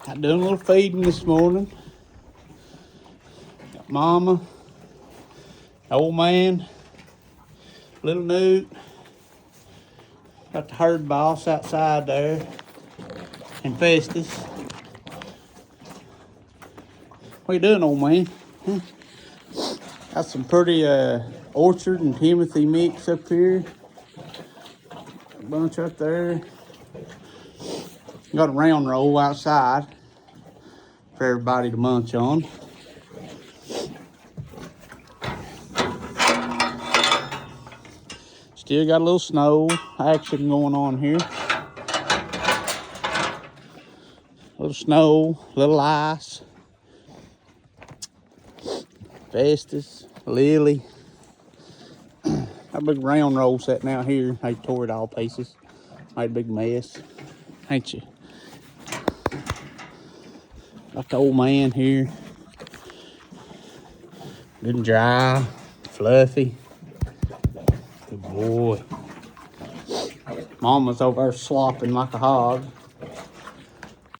I done a little feeding this morning. Got Mama, old man, little Newt. Got the herd boss outside there, and Festus. What you doing, old man? Huh? Got some pretty Orchard and Timothy mix up here. A bunch up there. Got a round roll outside for everybody to munch on. Still got a little snow action going on here. A little snow, a little ice. Festus, Lily. That big round roll sitting out here. They tore it all pieces. Made a big mess. Ain't you? Got the old man here. Good and dry. Fluffy. Good boy. Mama's over there slopping like a hog.